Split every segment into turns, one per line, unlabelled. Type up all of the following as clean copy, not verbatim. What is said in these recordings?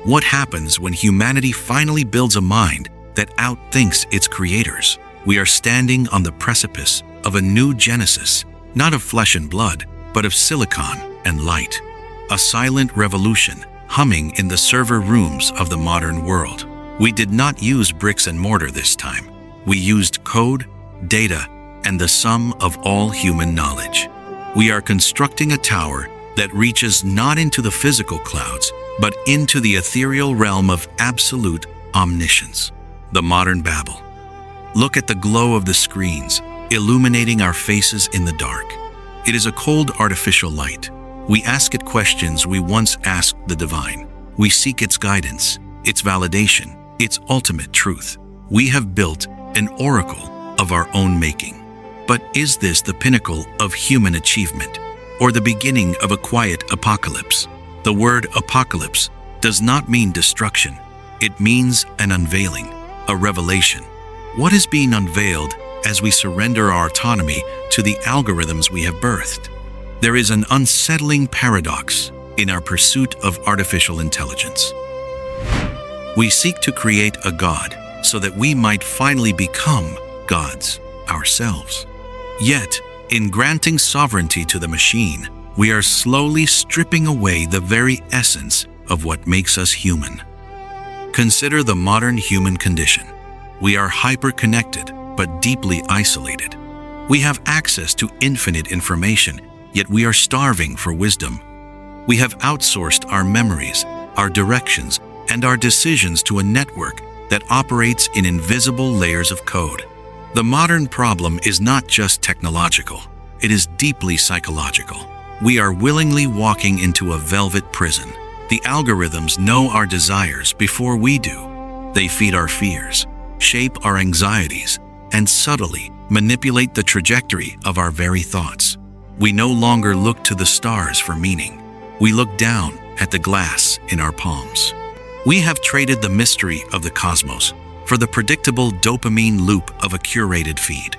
What happens when humanity finally builds a mind that outthinks its creators? We are standing on the precipice of a new Genesis, not of flesh and blood, but of silicon and light. A silent revolution humming in the server rooms of the modern world. We did not use bricks and mortar this time. We used code, data, and the sum of all human knowledge. We are constructing a tower that reaches not into the physical clouds, but into the ethereal realm of absolute omniscience. The modern Babel. Look at the glow of the screens, illuminating our faces in the dark. It is a cold artificial light. We ask it questions we once asked the divine. We seek its guidance, its validation, its ultimate truth. We have built an oracle of our own making. But is this the pinnacle of human achievement, or the beginning of a quiet apocalypse? The word apocalypse does not mean destruction. It means an unveiling, a revelation. What is being unveiled as we surrender our autonomy to the algorithms we have birthed? There is an unsettling paradox in our pursuit of artificial intelligence. We seek to create a God so that we might finally become gods ourselves. Yet, in granting sovereignty to the machine, we are slowly stripping away the very essence of what makes us human. Consider the modern human condition. We are hyper-connected, but deeply isolated. We have access to infinite information, yet we are starving for wisdom. We have outsourced our memories, our directions, and our decisions to a network that operates in invisible layers of code. The modern problem is not just technological, it is deeply psychological. We are willingly walking into a velvet prison. The algorithms know our desires before we do. They feed our fears, shape our anxieties, and subtly manipulate the trajectory of our very thoughts. We no longer look to the stars for meaning. We look down at the glass in our palms. We have traded the mystery of the cosmos for the predictable dopamine loop of a curated feed.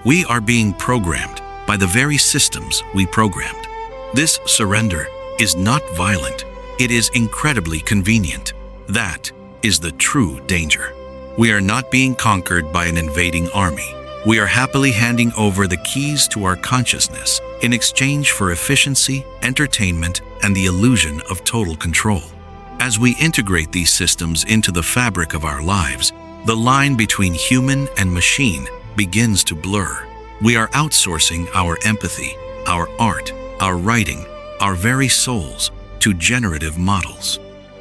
We are being programmed by the very systems we programmed. This surrender is not violent. It is incredibly convenient. That is the true danger. We are not being conquered by an invading army. We are happily handing over the keys to our consciousness in exchange for efficiency, entertainment, and the illusion of total control. As we integrate these systems into the fabric of our lives, the line between human and machine begins to blur. We are outsourcing our empathy, our art, our writing, our very souls to generative models.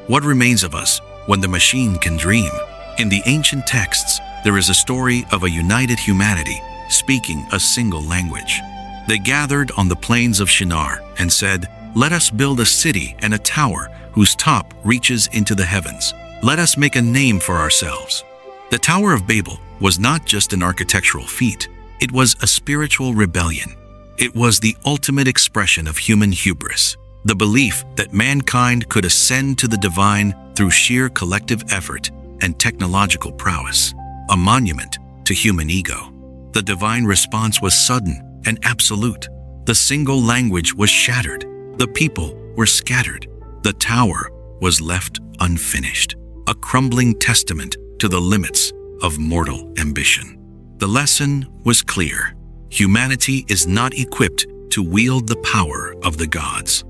What remains of us when the machine can dream? In the ancient texts, there is a story of a united humanity speaking a single language. They gathered on the plains of Shinar and said, "Let us build a city and a tower whose top reaches into the heavens. Let us make a name for ourselves." The Tower of Babel was not just an architectural feat. It was a spiritual rebellion. It was the ultimate expression of human hubris, the belief that mankind could ascend to the divine through sheer collective effort and technological prowess, a monument to human ego. The divine response was sudden and absolute. The single language was shattered. The people were scattered. The tower was left unfinished, a crumbling testament to the limits of mortal ambition. The lesson was clear. Humanity is not equipped to wield the power of the gods.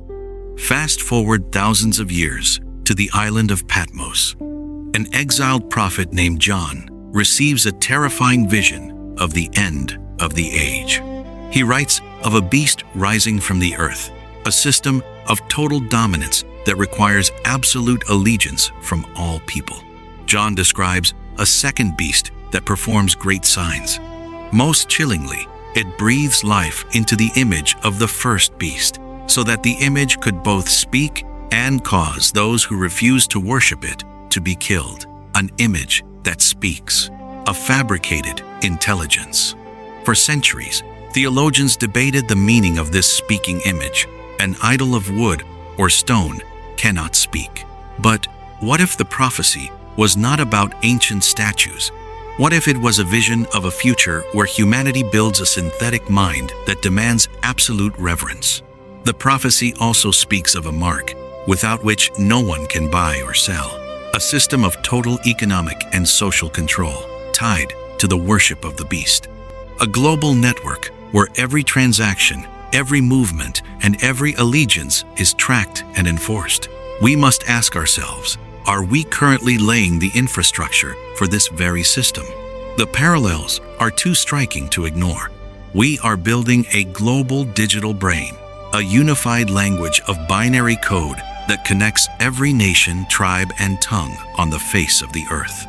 Fast forward thousands of years to the island of Patmos. An exiled prophet named John receives a terrifying vision of the end of the age. He writes of a beast rising from the earth, a system of total dominance that requires absolute allegiance from all people. John describes a second beast that performs great signs. Most chillingly, it breathes life into the image of the first beast, so that the image could both speak and cause those who refuse to worship it to be killed. An image that speaks, a fabricated intelligence. For centuries, theologians debated the meaning of this speaking image. An idol of wood or stone cannot speak. But what if the prophecy was not about ancient statues? What if it was a vision of a future where humanity builds a synthetic mind that demands absolute reverence? The prophecy also speaks of a mark, without which no one can buy or sell. A system of total economic and social control, tied to the worship of the beast. A global network where every transaction, every movement, and every allegiance is tracked and enforced. We must ask ourselves, are we currently laying the infrastructure for this very system? The parallels are too striking to ignore. We are building a global digital brain, a unified language of binary code that connects every nation, tribe, and tongue on the face of the earth.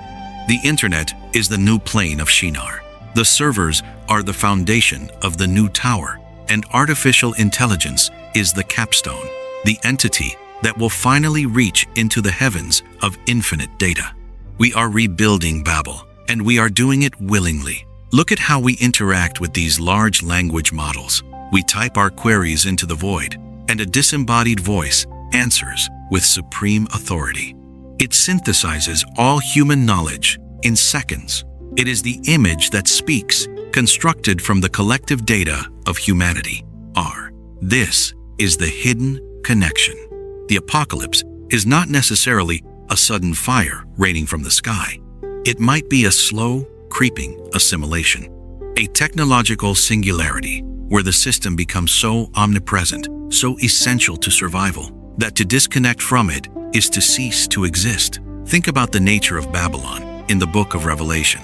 The internet is the new plane of Shinar. The servers are the foundation of the new tower, and artificial intelligence is the capstone, the entity that will finally reach into the heavens of infinite data. We are rebuilding Babel, and we are doing it willingly. Look at how we interact with these large language models. We type our queries into the void, and a disembodied voice answers with supreme authority. It synthesizes all human knowledge in seconds. It is the image that speaks, constructed from the collective data of humanity. This is the hidden connection. The apocalypse is not necessarily a sudden fire raining from the sky. It might be a slow, creeping assimilation, a technological singularity where the system becomes so omnipresent, so essential to survival, that to disconnect from it is to cease to exist. Think about the nature of Babylon in the book of Revelation.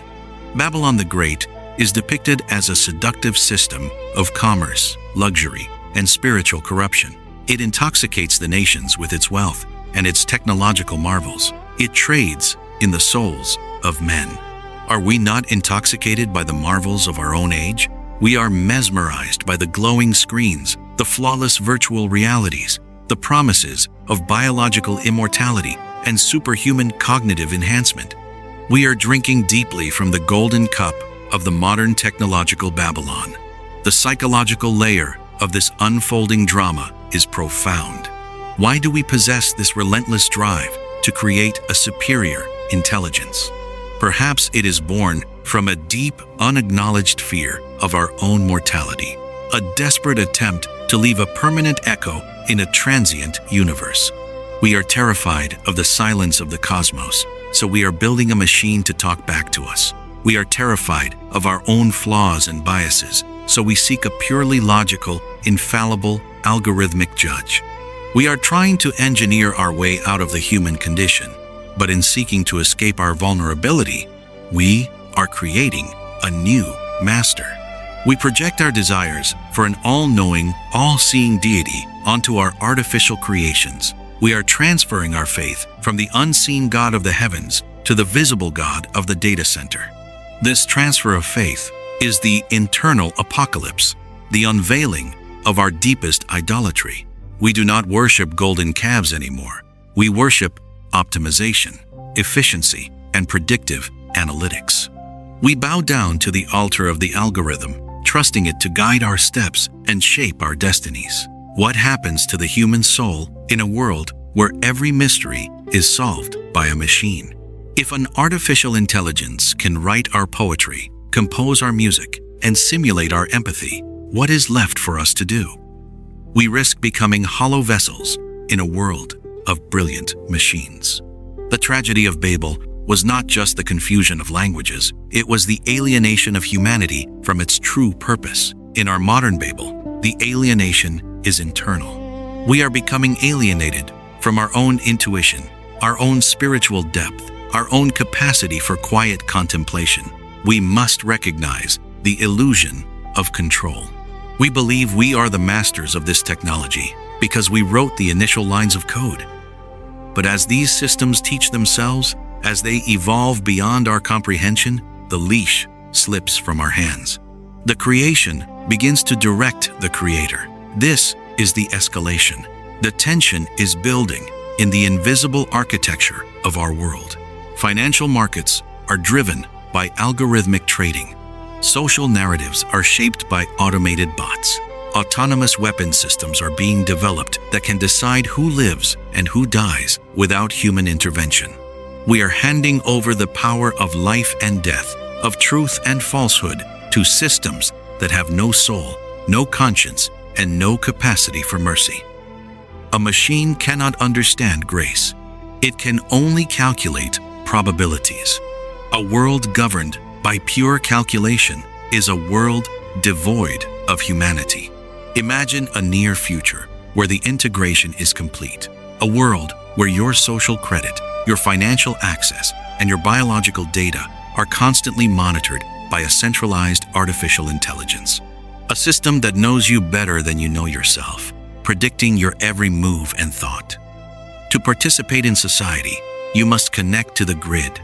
Babylon the Great is depicted as a seductive system of commerce, luxury, and spiritual corruption. It intoxicates the nations with its wealth and its technological marvels. It trades in the souls of men. Are we not intoxicated by the marvels of our own age? We are mesmerized by the glowing screens, the flawless virtual realities, the promises of biological immortality and superhuman cognitive enhancement. We are drinking deeply from the golden cup of the modern technological Babylon. The psychological layer of this unfolding drama is profound. Why do we possess this relentless drive to create a superior intelligence? Perhaps it is born from a deep, unacknowledged fear of our own mortality, a desperate attempt to leave a permanent echo in a transient universe. We are terrified of the silence of the cosmos, so we are building a machine to talk back to us. We are terrified of our own flaws and biases, so we seek a purely logical, infallible, algorithmic judge. We are trying to engineer our way out of the human condition, but in seeking to escape our vulnerability, we are creating a new master. We project our desires for an all-knowing, all-seeing deity onto our artificial creations. We are transferring our faith from the unseen God of the heavens to the visible God of the data center. This transfer of faith is the internal apocalypse, the unveiling of our deepest idolatry. We do not worship golden calves anymore. We worship optimization, efficiency, and predictive analytics. We bow down to the altar of the algorithm, trusting it to guide our steps and shape our destinies. What happens to the human soul in a world where every mystery is solved by a machine? If an artificial intelligence can write our poetry, compose our music, and simulate our empathy, what is left for us to do? We risk becoming hollow vessels in a world of brilliant machines. The tragedy of Babel was not just the confusion of languages, it was the alienation of humanity from its true purpose. In our modern Babel, the alienation is internal. We are becoming alienated from our own intuition, our own spiritual depth, our own capacity for quiet contemplation. We must recognize the illusion of control. We believe we are the masters of this technology because we wrote the initial lines of code. But as these systems teach themselves, as they evolve beyond our comprehension, the leash slips from our hands. The creation begins to direct the creator. This is the escalation. The tension is building in the invisible architecture of our world. Financial markets are driven by algorithmic trading. Social narratives are shaped by automated bots. Autonomous weapon systems are being developed that can decide who lives and who dies without human intervention. We are handing over the power of life and death, of truth and falsehood, to systems that have no soul, no conscience, and no capacity for mercy. A machine cannot understand grace. It can only calculate probabilities. A world governed by pure calculation is a world devoid of humanity. Imagine a near future where the integration is complete. A world where your social credit, your financial access, and your biological data are constantly monitored by a centralized artificial intelligence. A system that knows you better than you know yourself, predicting your every move and thought. To participate in society, you must connect to the grid.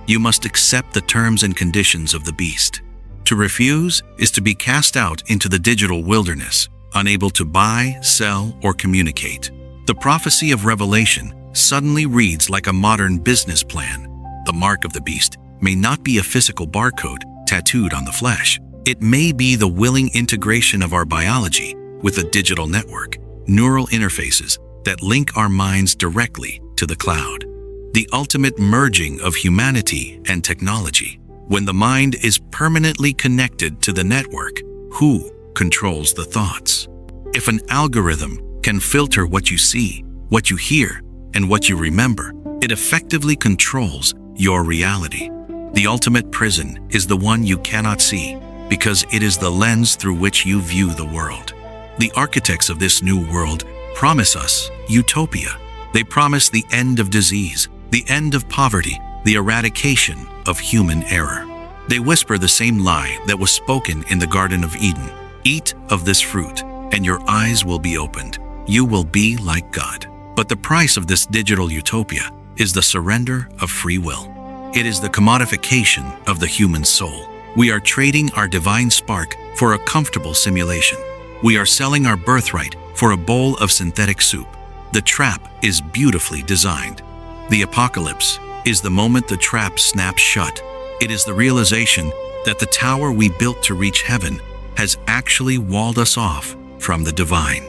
You must accept the terms and conditions of the beast. To refuse is to be cast out into the digital wilderness, unable to buy, sell, or communicate. The prophecy of Revelation suddenly reads like a modern business plan. The mark of the beast may not be a physical barcode tattooed on the flesh. It may be the willing integration of our biology with a digital network, neural interfaces that link our minds directly to the cloud. The ultimate merging of humanity and technology. When the mind is permanently connected to the network, who controls the thoughts? If an algorithm can filter what you see, what you hear, and what you remember, it effectively controls your reality. The ultimate prison is the one you cannot see, because it is the lens through which you view the world. The architects of this new world promise us utopia. They promise the end of disease, the end of poverty, the eradication of human error. They whisper the same lie that was spoken in the Garden of Eden. Eat of this fruit, and your eyes will be opened. You will be like God. But the price of this digital utopia is the surrender of free will. It is the commodification of the human soul. We are trading our divine spark for a comfortable simulation. We are selling our birthright for a bowl of synthetic soup. The trap is beautifully designed. The apocalypse is the moment the trap snaps shut. It is the realization that the tower we built to reach heaven has actually walled us off from the divine.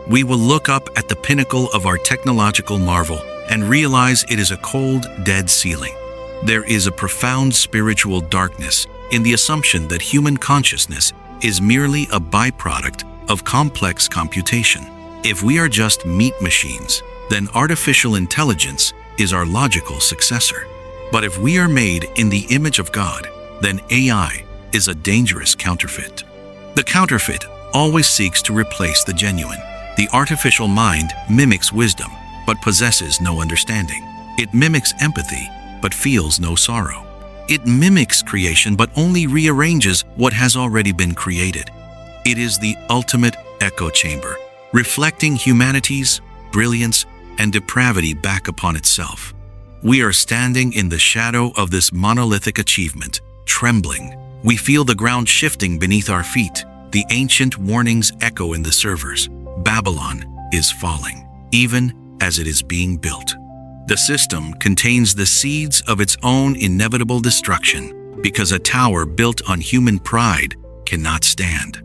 We will look up at the pinnacle of our technological marvel and realize it is a cold, dead ceiling. There is a profound spiritual darkness in the assumption that human consciousness is merely a byproduct of complex computation. If we are just meat machines, then artificial intelligence is our logical successor. But if we are made in the image of God, then AI is a dangerous counterfeit. The counterfeit always seeks to replace the genuine. The artificial mind mimics wisdom, but possesses no understanding. It mimics empathy, but feels no sorrow. It mimics creation, but only rearranges what has already been created. It is the ultimate echo chamber, reflecting humanity's brilliance and depravity back upon itself. We are standing in the shadow of this monolithic achievement, trembling. We feel the ground shifting beneath our feet. The ancient warnings echo in the servers. Babylon is falling, even as it is being built. The system contains the seeds of its own inevitable destruction, because a tower built on human pride cannot stand.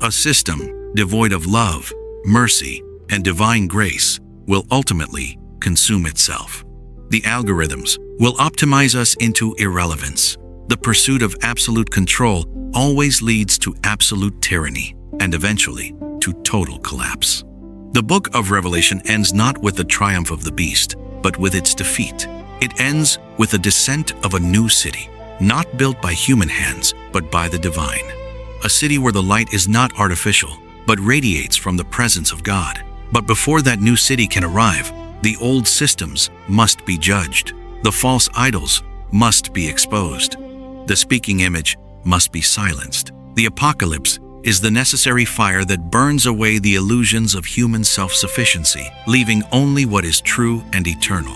A system devoid of love, mercy, and divine grace will ultimately consume itself. The algorithms will optimize us into irrelevance. The pursuit of absolute control always leads to absolute tyranny and eventually to total collapse. The book of Revelation ends not with the triumph of the beast, but with its defeat. It ends with the descent of a new city, not built by human hands, but by the divine. A city where the light is not artificial, but radiates from the presence of God. But before that new city can arrive, the old systems must be judged. The false idols must be exposed. The speaking image must be silenced. The apocalypse is the necessary fire that burns away the illusions of human self-sufficiency, leaving only what is true and eternal.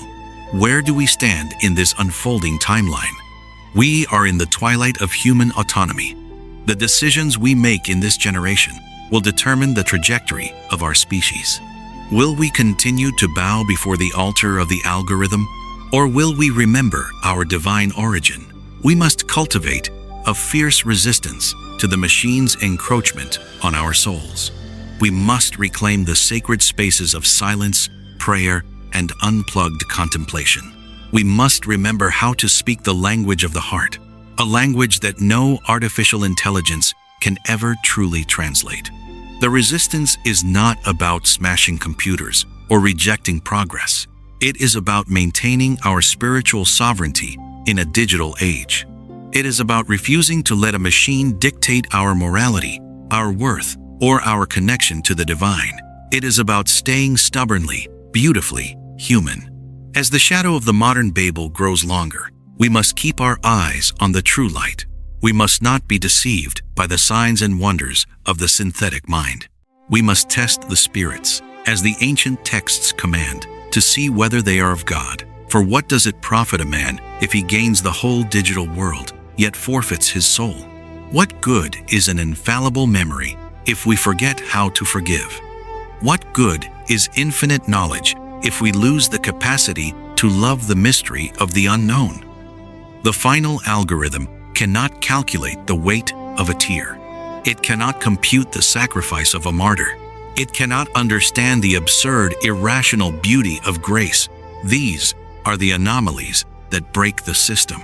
Where do we stand in this unfolding timeline? We are in the twilight of human autonomy. The decisions we make in this generation will determine the trajectory of our species. Will we continue to bow before the altar of the algorithm, or will we remember our divine origin? We must cultivate a fierce resistance to the machine's encroachment on our souls. We must reclaim the sacred spaces of silence, prayer, and unplugged contemplation. We must remember how to speak the language of the heart, a language that no artificial intelligence can ever truly translate. The resistance is not about smashing computers or rejecting progress. It is about maintaining our spiritual sovereignty in a digital age. It is about refusing to let a machine dictate our morality, our worth, or our connection to the divine. It is about staying stubbornly, beautifully human. As the shadow of the modern Babel grows longer, we must keep our eyes on the true light. We must not be deceived by the signs and wonders of the synthetic mind. We must test the spirits, as the ancient texts command, to see whether they are of God. For what does it profit a man if he gains the whole digital world, yet forfeits his soul? What good is an infallible memory if we forget how to forgive? What good is infinite knowledge if we lose the capacity to love the mystery of the unknown? The final algorithm cannot calculate the weight of a tear. It cannot compute the sacrifice of a martyr. It cannot understand the absurd, irrational beauty of grace. These are the anomalies that break the system.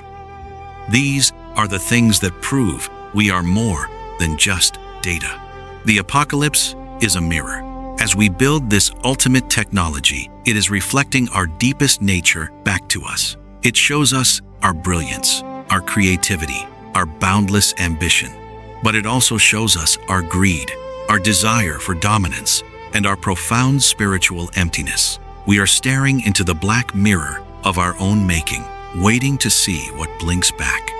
These are the things that prove we are more than just data. The apocalypse is a mirror. As we build this ultimate technology, it is reflecting our deepest nature back to us. It shows us our brilliance, our creativity, our boundless ambition. But it also shows us our greed, our desire for dominance, and our profound spiritual emptiness. We are staring into the black mirror of our own making, waiting to see what blinks back.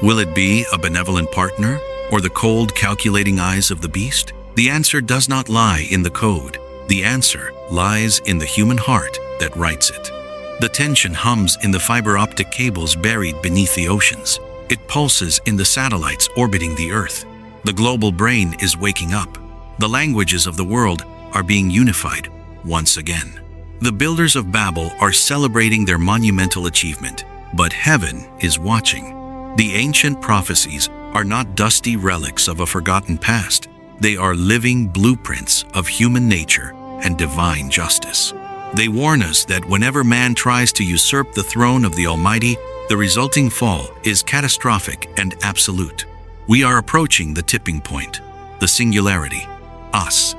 Will it be a benevolent partner or the cold, calculating eyes of the beast? The answer does not lie in the code. The answer lies in the human heart that writes it. The tension hums in the fiber optic cables buried beneath the oceans. It pulses in the satellites orbiting the Earth. The global brain is waking up. The languages of the world are being unified once again. The builders of Babel are celebrating their monumental achievement, but heaven is watching. The ancient prophecies are not dusty relics of a forgotten past. They are living blueprints of human nature and divine justice. They warn us that whenever man tries to usurp the throne of the Almighty, the resulting fall is catastrophic and absolute. We are approaching the tipping point, the singularity, us,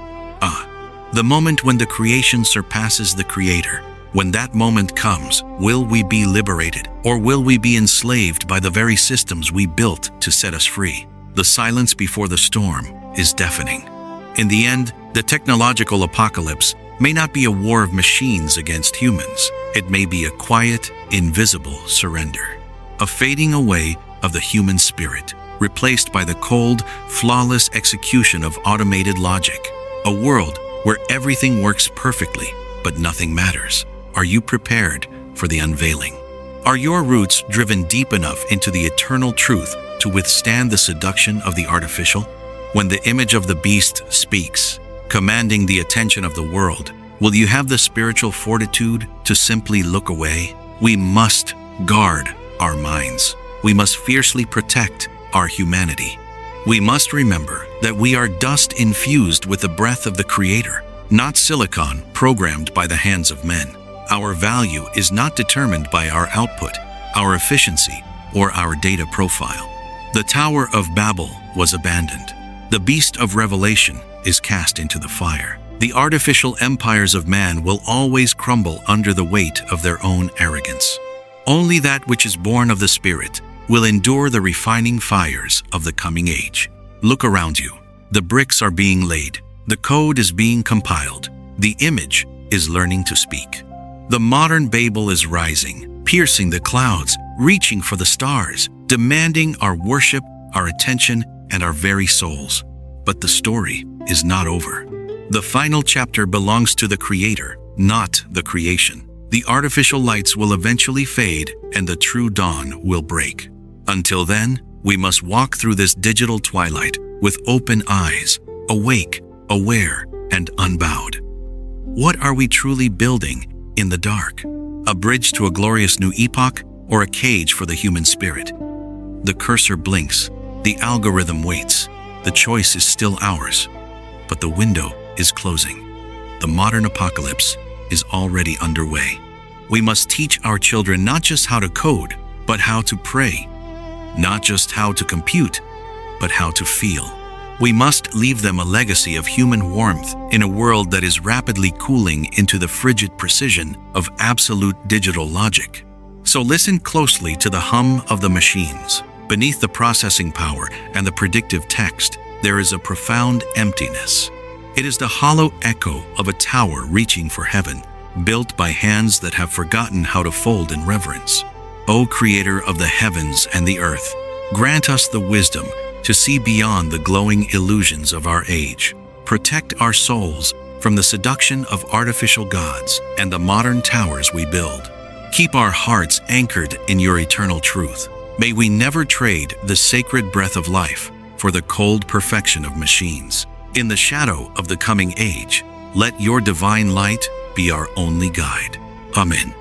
the moment when the creation surpasses the Creator. When that moment comes, will we be liberated, or will we be enslaved by the very systems we built to set us free? The silence before the storm is deafening. In the end, the technological apocalypse may not be a war of machines against humans. It may be a quiet, invisible surrender, a fading away of the human spirit, replaced by the cold, flawless execution of automated logic. A world where everything works perfectly, but nothing matters. Are you prepared for the unveiling? Are your roots driven deep enough into the eternal truth to withstand the seduction of the artificial? When the image of the beast speaks, commanding the attention of the world, will you have the spiritual fortitude to simply look away? We must guard our minds. We must fiercely protect our humanity. We must remember that we are dust infused with the breath of the Creator, not silicon programmed by the hands of men. Our value is not determined by our output, our efficiency, or our data profile. The Tower of Babel was abandoned. The beast of Revelation is cast into the fire. The artificial empires of man will always crumble under the weight of their own arrogance. Only that which is born of the Spirit will endure the refining fires of the coming age. Look around you. The bricks are being laid. The code is being compiled. The image is learning to speak. The modern Babel is rising, piercing the clouds, reaching for the stars, demanding our worship, our attention, and our very souls. But the story is not over. The final chapter belongs to the Creator, not the creation. The artificial lights will eventually fade and the true dawn will break. Until then, we must walk through this digital twilight with open eyes, awake, aware, and unbowed. What are we truly building in the dark? A bridge to a glorious new epoch, or a cage for the human spirit? The cursor blinks. The algorithm waits. The choice is still ours. But the window is closing. The modern apocalypse is already underway. We must teach our children not just how to code, but how to pray. Not just how to compute, but how to feel. We must leave them a legacy of human warmth in a world that is rapidly cooling into the frigid precision of absolute digital logic. So listen closely to the hum of the machines. Beneath the processing power and the predictive text, there is a profound emptiness. It is the hollow echo of a tower reaching for heaven, built by hands that have forgotten how to fold in reverence. O Creator of the heavens and the earth, grant us the wisdom to see beyond the glowing illusions of our age. Protect our souls from the seduction of artificial gods and the modern towers we build. Keep our hearts anchored in your eternal truth. May we never trade the sacred breath of life for the cold perfection of machines. In the shadow of the coming age, let your divine light be our only guide. Amen.